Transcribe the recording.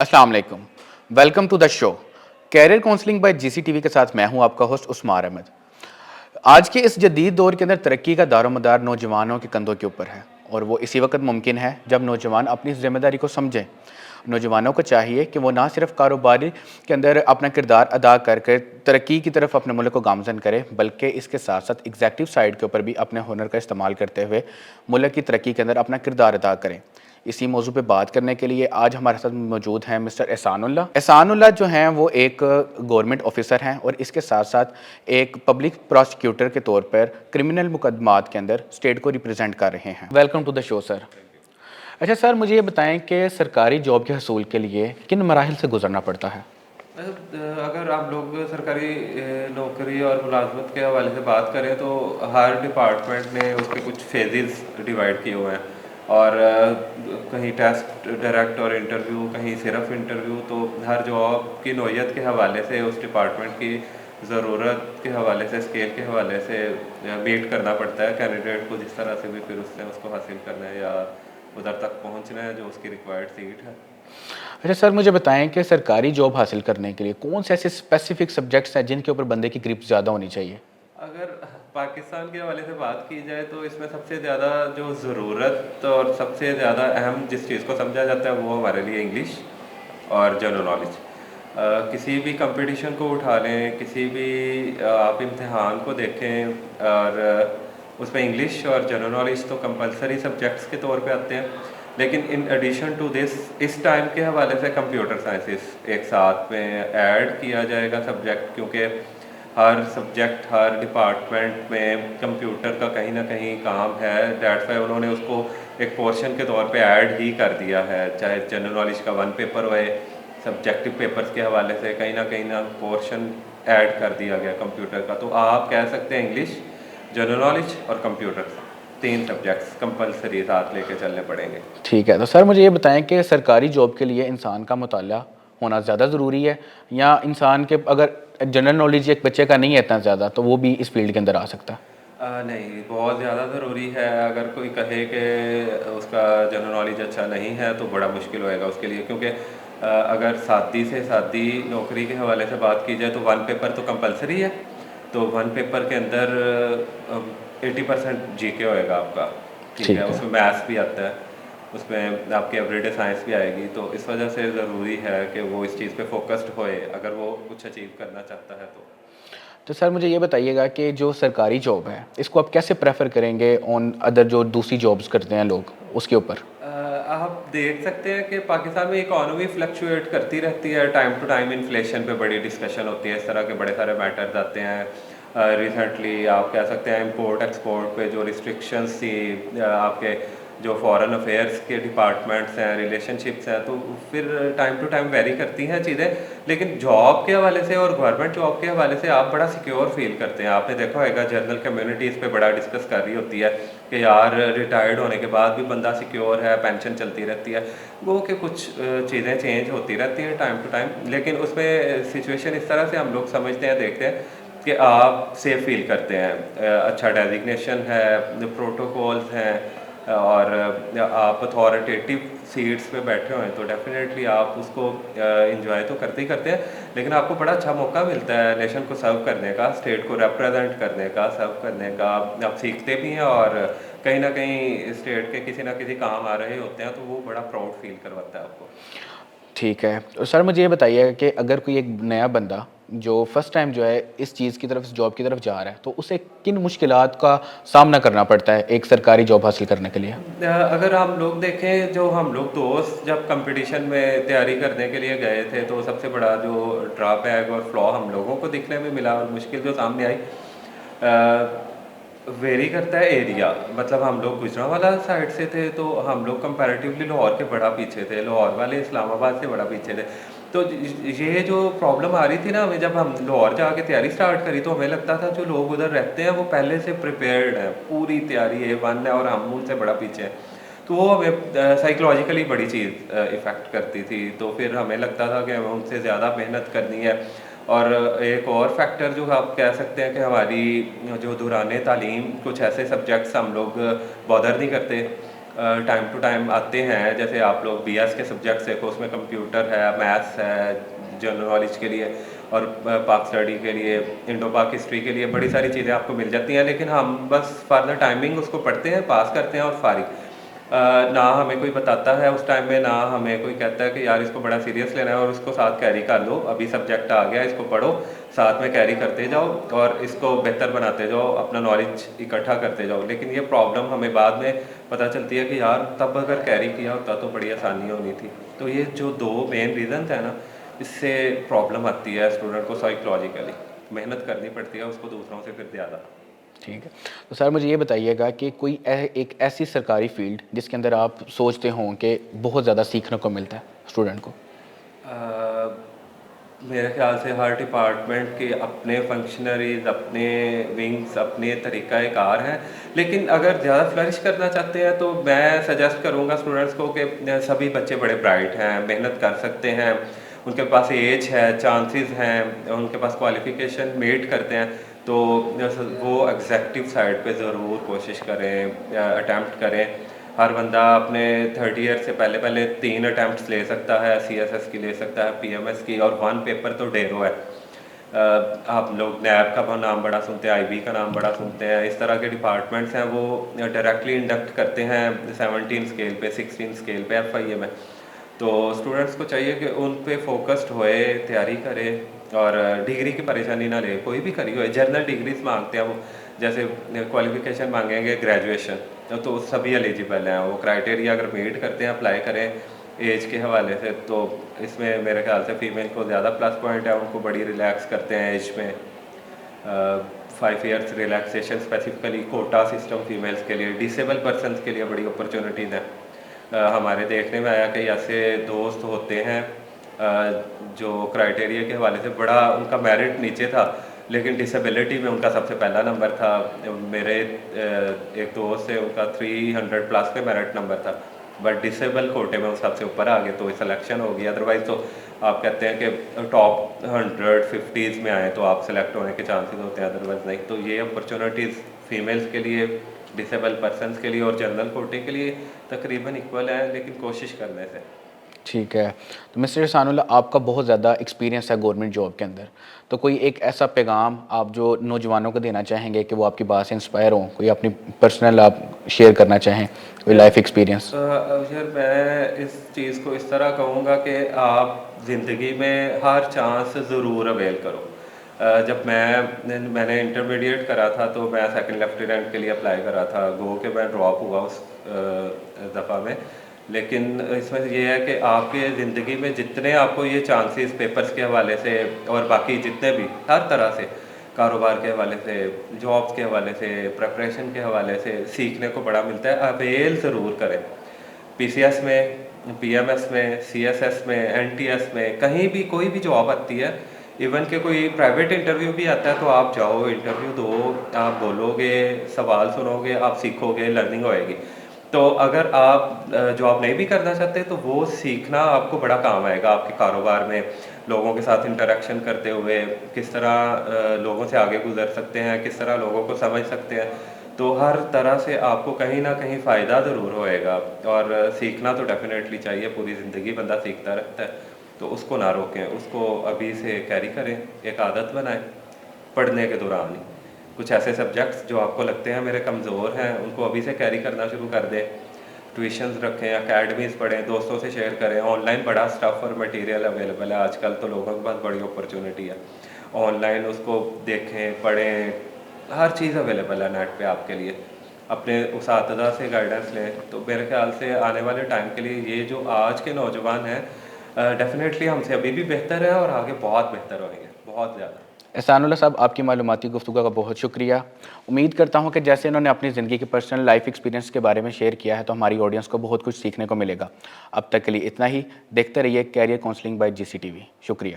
अस्सलाम वालेकुम। Welcome to the show career counselling by GCTV के साथ मैं हूं आपका होस्ट उस्मान अहमद। आज के इस जदीद दौर के अंदर तरक्की का दारोमदार नौजवानों के कंधों के ऊपर है और वो इसी वक्त मुमकिन है जब नौजवान अपनी इस जिम्मेदारी को समझें। नौजवानों को चाहिए कि वो ना सिर्फ कारोबारी के अंदर अपना किरदार अदा करके तरक्की की तरफ अपने मुल्क को गामजन करे, बल्कि इसके साथ साथ एग्जैक्टिव साइड के ऊपर भी अपने हुनर का इस्तेमाल करते हुए मुल्क की तरक्की के अंदर अपना किरदार अदा करें। इसी मौजू पे बात करने के लिए आज हमारे साथ मौजूद हैं मिस्टर एहसानुल्लाह। एहसानुल्लाह जो हैं वो एक गवर्नमेंट ऑफिसर हैं और इसके साथ साथ एक पब्लिक प्रोसिक्यूटर के तौर पर क्रिमिनल मुकदमात के अंदर स्टेट को रिप्रेजेंट कर रहे हैं। Welcome to the show sir. अच्छा सर, मुझे ये बताएं कि सरकारी जॉब के हसूल के लिए किन मराहिल से गुजरना पड़ता है? अगर आप लोग सरकारी नौकरी और मुलाजमत के हवाले से बात करें तो हर डिपार्टमेंट ने उसके कुछ फेजेस डिवाइड किए हुए हैं और कहीं टेस्ट डायरेक्ट और इंटरव्यू, कहीं सिर्फ इंटरव्यू। तो हर जॉब की नौयत के हवाले से उस डिपार्टमेंट की ज़रूरत के हवाले से, स्केल के हवाले से वेट करना पड़ता है कैंडिडेट को, जिस तरह से भी फिर उसने उसको हासिल करना है या उधर तक पहुंचना है जो उसकी रिक्वायर्ड सीट है। अच्छा सर, मुझे बताएं कि सरकारी जॉब हासिल करने के लिए कौन से ऐसे स्पेसिफिक सब्जेक्ट्स हैं जिनके ऊपर बंदे की ग्रिप ज़्यादा होनी चाहिए? अगर पाकिस्तान के हवाले से बात की जाए तो इसमें सबसे ज़्यादा जो ज़रूरत और सबसे ज़्यादा अहम जिस चीज़ को समझा जाता है वो हमारे लिए इंग्लिश और जनरल नॉलेज। किसी भी कंपटीशन को उठा लें, किसी भी आप इम्तिहान को देखें और उसमें इंग्लिश और जनरल नॉलेज तो कंपलसरी सब्जेक्ट्स के तौर पे आते हैं। लेकिन इन एडिशन टू दिस इस टाइम के हवाले से कंप्यूटर साइंसेस एक साथ में ऐड किया जाएगा सब्जेक्ट, क्योंकि हर सब्जेक्ट, हर डिपार्टमेंट में कंप्यूटर का कहीं ना कहीं काम है। डेट्स वाई उन्होंने उसको एक पोर्शन के तौर पे ऐड ही कर दिया है। चाहे जनरल नॉलेज का वन पेपर होए, सब्जेक्टिव पेपर्स के हवाले से कहीं ना पोर्शन ऐड कर दिया गया कंप्यूटर का। तो आप कह सकते हैं इंग्लिश, जनरल नॉलेज और कंप्यूटर, तीन सब्जेक्ट्स कंपलसरी साथ लेके चलने पड़ेंगे। ठीक है, तो सर मुझे ये बताएं कि सरकारी जॉब के लिए इंसान का मुताला होना ज़्यादा ज़रूरी है, या इंसान के अगर जनरल नॉलेज एक बच्चे का नहीं है इतना ज़्यादा तो वो भी इस फील्ड के अंदर आ सकता है? नहीं, बहुत ज़्यादा ज़रूरी है। अगर कोई कहे कि उसका जनरल नॉलेज अच्छा नहीं है तो बड़ा मुश्किल होएगा उसके लिए, क्योंकि अगर सादी से सादी नौकरी के हवाले से बात की जाए तो वन पेपर तो कंपलसरी है। तो वन पेपर के अंदर 80% जीके होएगा आपका, ठीक ठीक है। है। उसमें मैथ्स भी आता है, उसमें आपकी एवरीडे साइंस भी आएगी। तो इस वजह से ज़रूरी है कि वो इस चीज़ पे फोकस्ड होए अगर वो कुछ अचीव करना चाहता है तो। तो सर मुझे ये बताइएगा कि जो सरकारी जॉब है इसको आप कैसे प्रेफर करेंगे ऑन अदर जो दूसरी जॉब्स करते हैं लोग उसके ऊपर? आप देख सकते हैं कि पाकिस्तान में इकॉनमी फ्लक्चुएट करती रहती है। टाइम टू टाइम इन्फ्लेशन पे बड़ी डिस्कशन होती है, इस तरह के बड़े सारे मैटर्स आते हैं। रिसेंटली आप कह सकते हैं इंपोर्ट एक्सपोर्ट पे जो रिस्ट्रिक्शंस थी, आपके जो फॉरेन अफेयर्स के डिपार्टमेंट्स हैं, रिलेशनशिप्स हैं, तो फिर टाइम टू टाइम वेरी करती हैं चीज़ें। लेकिन जॉब के हवाले से और गवर्नमेंट जॉब के हवाले से आप बड़ा सिक्योर फील करते हैं। आपने देखा होगा जर्नल कम्युनिटी इस पे बड़ा डिस्कस कर रही होती है कि यार रिटायर्ड होने के बाद भी बंदा सिक्योर है, पेंशन चलती रहती है। वो कि कुछ चीज़ें चेंज होती रहती हैं टाइम टू टाइम, लेकिन उसमें सिचुएशन इस तरह से हम लोग समझते हैं, देखते हैं कि आप सेफ फील करते हैं। अच्छा डेजिग्नेशन है, प्रोटोकॉल्स हैं और आप अथॉरिटेटिव सीट्स पे बैठे हुए हैं, तो डेफिनेटली आप उसको इंजॉय तो करते ही करते हैं। लेकिन आपको बड़ा अच्छा मौका मिलता है नेशन को सर्व करने का, स्टेट को रिप्रेजेंट करने का, सर्व करने का। आप सीखते भी हैं और कहीं ना कहीं स्टेट के किसी ना किसी काम आ रहे होते हैं, तो वो बड़ा प्राउड फील करवाता है आपको। ठीक है, तो सर मुझे ये बताइएगा कि अगर कोई एक नया बंदा जो फर्स्ट टाइम जो है इस चीज़ की तरफ, इस जॉब की तरफ जा रहा है, तो उसे किन मुश्किलात का सामना करना पड़ता है एक सरकारी जॉब हासिल करने के लिए? अगर हम लोग देखें, जो हम लोग दोस्त जब कंपटीशन में तैयारी करने के लिए गए थे, तो सबसे बड़ा जो ड्रॉबैक और फ्लॉ हम लोगों को दिखने में मिला और मुश्किल जो सामने आई, वेरी करता है एरिया। मतलब हम लोग गुजरांवाला साइड से थे, तो हम लोग कंपैरेटिवली लाहौर के बड़ा पीछे थे, लाहौर वाले इस्लामाबाद से बड़ा पीछे थे। तो ये जो प्रॉब्लम आ रही थी ना हमें, जब हम लाहौर जाके तैयारी स्टार्ट करी तो हमें लगता था जो लोग उधर रहते हैं वो पहले से प्रिपेयर्ड हैं, पूरी तैयारी A1 है और हम उनसे बड़ा पीछे हैं। तो वो हमें साइकोलॉजिकली बड़ी चीज़ इफ़ेक्ट करती थी। तो फिर हमें लगता था कि हमें उनसे ज़्यादा मेहनत करनी है। और एक और फैक्टर जो आप कह सकते हैं कि हमारी जो दौरान तालीम कुछ ऐसे सब्जेक्ट्स हम लोग बॉदर नहीं करते। टाइम टू टाइम आते हैं, जैसे आप लोग BS के सब्जेक्ट्स है, उसमें कंप्यूटर है, मैथ्स है, जनरल नॉलेज के लिए, और पाक स्टडी के लिए, इंडो पाक हिस्ट्री के लिए बड़ी सारी चीज़ें आपको मिल जाती हैं, लेकिन हम बस फॉर द टाइमिंग उसको पढ़ते हैं, पास करते हैं और फारिग। ना हमें कोई बताता है उस टाइम में, ना हमें कोई कहता है कि यार इसको बड़ा सीरियस लेना है और इसको साथ कैरी कर लो, अभी सब्जेक्ट आ गया, इसको पढ़ो, साथ में कैरी करते जाओ और इसको बेहतर बनाते जाओ, अपना नॉलेज इकट्ठा करते जाओ। लेकिन ये प्रॉब्लम हमें बाद में पता चलती है कि यार तब अगर कैरी किया होता तो बड़ी आसानी होनी थी। तो ये जो 2 मेन रीज़न है ना, इससे प्रॉब्लम आती है स्टूडेंट को साइकोलॉजिकली, मेहनत करनी पड़ती है उसको दूसरों से फिर ज़्यादा। ठीक है। तो सर मुझे ये बताइएगा कि कोई एक ऐसी सरकारी फील्ड जिसके अंदर आप सोचते हों कि बहुत ज़्यादा सीखने को मिलता है स्टूडेंट को? अ, मेरे ख्याल से हर डिपार्टमेंट के अपने फंक्शनरीज, अपने विंग्स, अपने तरीक़ाकार हैं, लेकिन अगर ज़्यादा फ्लरिश करना चाहते हैं तो मैं सजेस्ट करूँगा स्टूडेंट्स को कि सभी बच्चे बड़े ब्राइट हैं, मेहनत कर सकते हैं, उनके पास एज है, चांसेस हैं, उनके पास क्वालिफ़िकेशन मेट करते हैं, तो वो एग्जेक्टिव साइड पे ज़रूर कोशिश करें, अटैम्प्ट करें। हर बंदा अपने 30 ईयर से पहले पहले 3 अटैम्प्ट्स ले सकता है, CSS की ले सकता है, PMS की, और 1 पेपर तो ढेरों है। आप लोग नैब का नाम बड़ा सुनते हैं, IB का नाम बड़ा सुनते हैं, इस तरह के डिपार्टमेंट्स हैं, वो डायरेक्टली इंडक्ट करते हैं 17 स्केल पे, 16 स्केल पे, FIA में। तो स्टूडेंट्स को चाहिए कि उन पे फोकस्ड होए, तैयारी करे, और डिग्री की परेशानी ना ले, कोई भी करी हो। जनरल डिग्रीज मांगते हैं वो, जैसे क्वालिफिकेशन मांगेंगे ग्रेजुएशन, तो सभी एलिजिबल हैं, वो क्राइटेरिया अगर मीट करते हैं, अप्लाई करें एज के हवाले से, तो इसमें मेरे ख्याल से फ़ीमेल को ज़्यादा प्लस पॉइंट है, उनको बड़ी रिलैक्स करते हैं एज में। 5 years relaxation specifically quota system females के लिए, डिसेबल पर्सनस के लिए बड़ी अपॉर्चुनिटीज़ हैं। हमारे देखने में आया कि ऐसे दोस्त होते हैं जो क्राइटेरिया के हवाले से बड़ा उनका मेरिट नीचे था, लेकिन डिसेबिलिटी में उनका सबसे पहला नंबर था। मेरे एक दोस्त है, उनका 300 प्लस पे मेरिट नंबर था, बट डिसेबल कोटे में वो सबसे ऊपर आ गए तो सिलेक्शन हो गई। अदरवाइज तो आप कहते हैं कि टॉप 150s में आए तो आप सेलेक्ट होने के चांसेस होते हैं, अदरवाइज नहीं। तो ये अपॉर्चुनिटीज़ फीमेल्स के लिए, डिसेबल पर्सनस के लिए और जनरल कोटे के लिए तकरीबन इक्वल है, लेकिन कोशिश करने से। ठीक है। तो मिस्टर सानुल्लाह, आपका बहुत ज़्यादा एक्सपीरियंस है गवर्नमेंट जॉब के अंदर, तो कोई एक ऐसा पैगाम आप जो नौजवानों को देना चाहेंगे कि वो आपकी बात से इंस्पायर हों, कोई अपनी पर्सनल आप शेयर करना चाहें, कोई लाइफ एक्सपीरियंस? यार मैं इस चीज़ को इस तरह कहूँगा कि आप ज़िंदगी में हर चांस ज़रूर अवेल करो। जब मैंने इंटरमीडिएट करा था तो मैं सेकंड लेफ्टिनेंट के लिए अप्लाई करा था, गो के मैं ड्रॉप हुआ उस दफ़ा में। लेकिन इसमें ये है कि आपके ज़िंदगी में जितने आपको ये चांसेस पेपर्स के हवाले से और बाकी जितने भी हर तरह से, कारोबार के हवाले से, जॉब्स के हवाले से, प्रिपरेशन के हवाले से सीखने को बड़ा मिलता है, अवेल ज़रूर करें। PCS में, PMS में, CSS में, NTS में, कहीं भी कोई भी जॉब आती है, इवन के कोई प्राइवेट इंटरव्यू भी आता है तो आप जाओ, इंटरव्यू दो, आप बोलोगे, सवाल सुनोगे, आप सीखोगे, लर्निंग होएगी। तो अगर आप जॉब नहीं भी करना चाहते तो वो सीखना आपको बड़ा काम आएगा आपके कारोबार में, लोगों के साथ इंटरेक्शन करते हुए किस तरह लोगों से आगे गुजर सकते हैं, किस तरह लोगों को समझ सकते हैं। तो हर तरह से आपको कहीं ना कहीं फ़ायदा ज़रूर होएगा, और सीखना तो डेफिनेटली चाहिए, पूरी ज़िंदगी बंदा सीखता रहता है, तो उसको ना रोकें, उसको अभी से कैरी करें, एक आदत बनाएं पढ़ने के दौरान ही। कुछ ऐसे सब्जेक्ट्स जो आपको लगते हैं मेरे कमज़ोर हैं, उनको अभी से कैरी करना शुरू कर दें, ट्यूशन्स रखें, अकेडमीज़ पढ़ें, दोस्तों से शेयर करें। ऑनलाइन बड़ा स्टफ़ और मटेरियल अवेलेबल है आजकल, तो लोगों के पास बड़ी अपॉर्चुनिटी है। ऑनलाइन उसको देखें, पढ़ें, हर चीज़ अवेलेबल है नेट पे आपके लिए। अपने उस्तादा से गाइडेंस लें, तो मेरे ख्याल से आने वाले टाइम के लिए ये जो आज के नौजवान हैं डेफिनेटली हमसे अभी भी बेहतर है और आगे बहुत बेहतर होंगे, बहुत ज़्यादा। एहसानुल्लाह साहब, आपकी मालूमाती गुफ्तगू का बहुत शुक्रिया। उम्मीद करता हूँ कि जैसे इन्होंने अपनी ज़िंदगी के पर्सनल लाइफ एक्सपीरियंस के बारे में शेयर किया है, तो हमारी ऑडियंस को बहुत कुछ सीखने को मिलेगा। अब तक के लिए इतना ही। देखते रहिए कैरियर काउंसलिंग बाय GCTV। शुक्रिया।